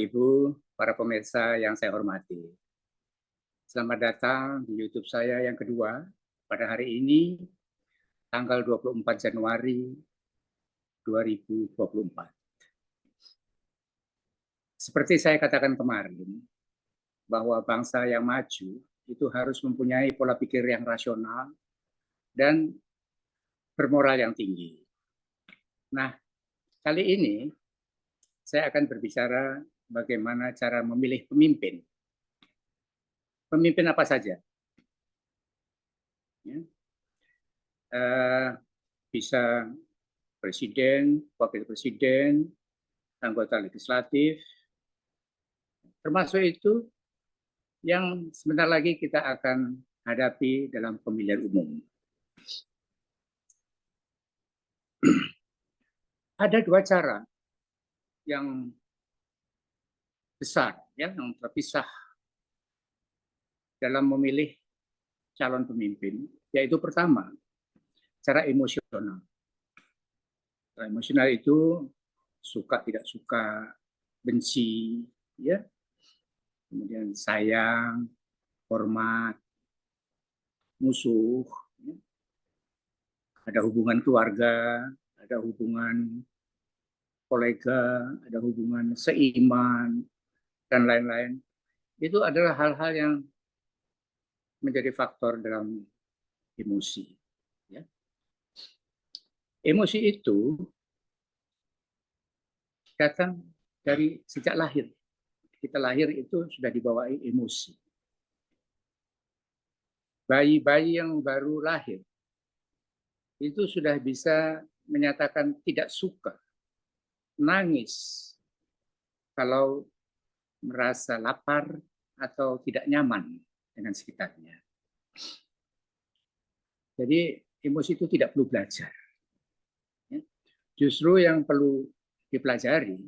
Ibu, para pemirsa yang saya hormati. Selamat datang di YouTube saya yang kedua pada hari ini, tanggal 24 Januari 2024. Seperti saya katakan kemarin, bahwa bangsa yang maju itu harus mempunyai pola pikir yang rasional dan bermoral yang tinggi. Nah, kali ini saya akan berbicara bagaimana cara memilih pemimpin. Pemimpin apa saja? Ya. Bisa presiden, wakil presiden, anggota legislatif, termasuk itu yang sebentar lagi kita akan hadapi dalam pemilihan umum. Ada dua cara yang besar, ya, yang terpisah dalam memilih calon pemimpin, yaitu pertama, cara emosional. Cara emosional itu suka tidak suka, benci, ya, kemudian sayang, hormat, musuh, ya. Ada hubungan keluarga, ada hubungan kolega, ada hubungan seiman, dan lain-lain. Itu adalah hal-hal yang menjadi faktor dalam emosi. Ya. Emosi itu datang dari sejak lahir. Kita lahir itu sudah dibawai emosi. Bayi-bayi yang baru lahir itu sudah bisa menyatakan tidak suka, nangis kalau merasa lapar atau tidak nyaman dengan sekitarnya. Jadi emosi itu tidak perlu belajar. Justru yang perlu dipelajari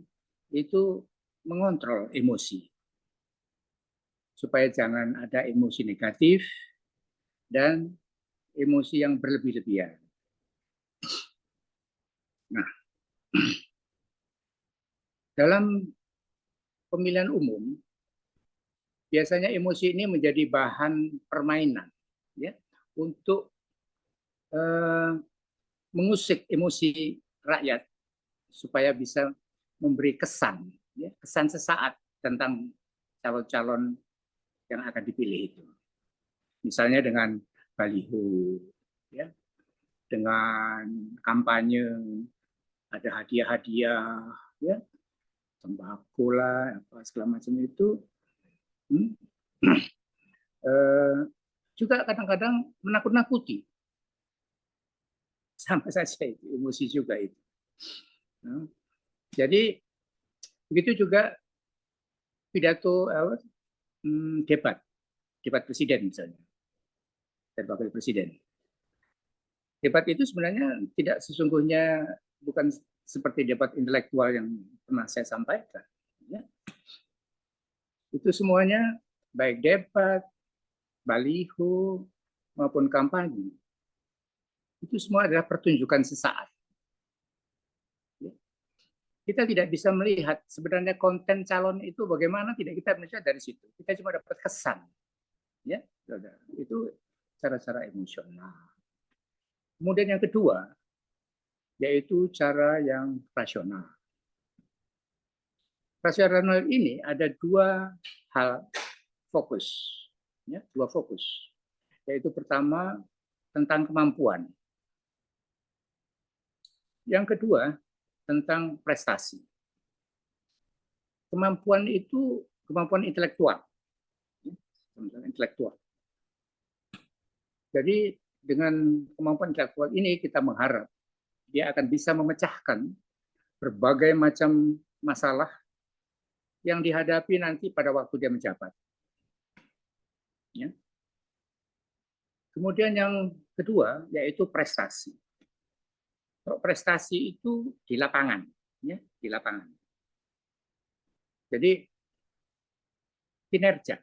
itu mengontrol emosi. Supaya jangan ada emosi negatif dan emosi yang berlebih-lebihan. Nah, dalam pemilihan umum, biasanya emosi ini menjadi bahan permainan, ya, untuk mengusik emosi rakyat supaya bisa memberi kesan, ya, kesan sesaat tentang calon-calon yang akan dipilih itu. Misalnya dengan baliho, ya, dengan kampanye, ada hadiah-hadiah, ya, sembako lah, apa segala macam itu. Juga kadang-kadang menakut-nakuti. Sama saja itu, emosi juga itu. Nah, jadi begitu juga pidato debat presiden misalnya, dan wakil presiden. Debat itu sebenarnya tidak sesungguhnya bukan seperti debat intelektual yang pernah saya sampaikan. Ya. Itu semuanya baik debat, baliho, maupun kampanye. Itu semua adalah pertunjukan sesaat. Kita tidak bisa melihat sebenarnya konten calon itu bagaimana, tidak kita melihat dari situ. Kita cuma dapat kesan. Ya, itu cara-cara emosional. Kemudian yang kedua, yaitu cara yang rasional. Rasional ini ada dua hal fokus, ya, dua fokus. Yaitu pertama tentang kemampuan. Yang kedua tentang prestasi. Kemampuan itu kemampuan intelektual. Jadi dengan kemampuan intelektual ini kita mengharap dia akan bisa memecahkan berbagai macam masalah yang dihadapi nanti pada waktu dia menjabat. Ya. Kemudian yang kedua yaitu prestasi. Prestasi itu di lapangan, ya, di lapangan. Jadi kinerja,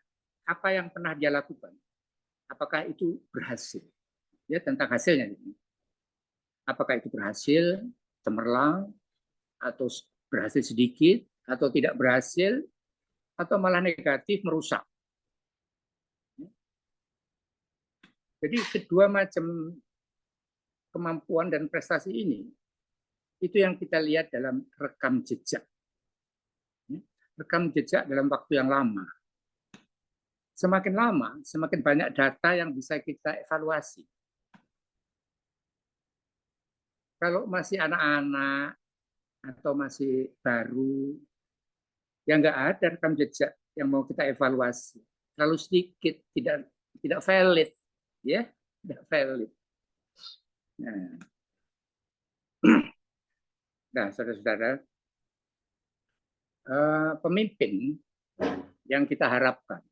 apa yang pernah dia lakukan, apakah itu berhasil? Ya, tentang hasilnya. Apakah itu berhasil, cemerlang, atau berhasil sedikit, atau tidak berhasil, atau malah negatif merusak. Jadi kedua macam kemampuan dan prestasi ini itu yang kita lihat dalam rekam jejak. Rekam jejak dalam waktu yang lama. Semakin lama, semakin banyak data yang bisa kita evaluasi. Kalau masih anak-anak atau masih baru, ya nggak ada rekam jejak yang mau kita evaluasi. Terlalu sedikit, tidak valid, ya, tidak valid. Nah, saudara-saudara, pemimpin yang kita harapkan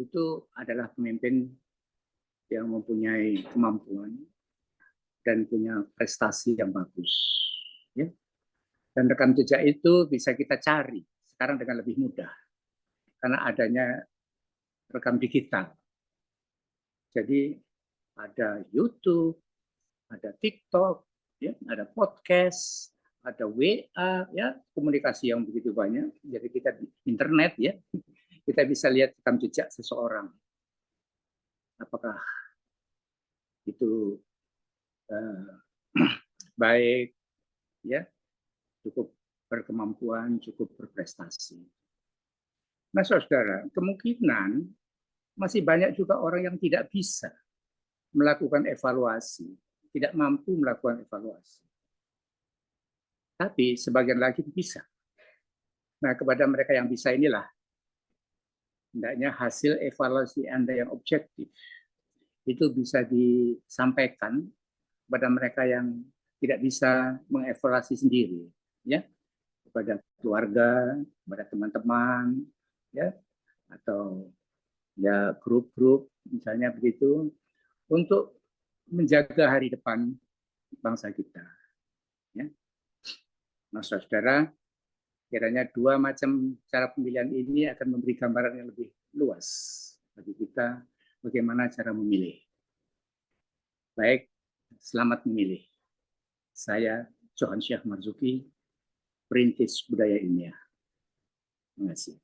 itu adalah pemimpin yang mempunyai kemampuan dan punya prestasi yang bagus. Ya. Dan rekam jejak itu bisa kita cari sekarang dengan lebih mudah karena adanya rekam digital. Jadi ada YouTube, ada TikTok, ya, ada podcast, ada WA, ya, komunikasi yang begitu banyak. Jadi kita di internet, ya, kita bisa lihat rekam jejak seseorang. Apakah itu baik, ya, cukup berkemampuan, cukup berprestasi. Nah, saudara, kemungkinan masih banyak juga orang yang tidak bisa melakukan evaluasi, tidak mampu melakukan evaluasi. Tapi sebagian lagi bisa. Nah, kepada mereka yang bisa inilah, hendaknya hasil evaluasi Anda yang objektif itu bisa disampaikan kepada mereka yang tidak bisa mengevaluasi sendiri, ya, kepada keluarga, kepada teman-teman, ya, atau ya grup-grup misalnya begitu, untuk menjaga hari depan bangsa kita. Ya. Nah, saudara, kiranya dua macam cara pemilihan ini akan memberi gambaran yang lebih luas bagi kita bagaimana cara memilih. Baik, selamat memilih. Saya Johan Syah Marzuki, Perintis Budaya Ilmiah. Terima kasih.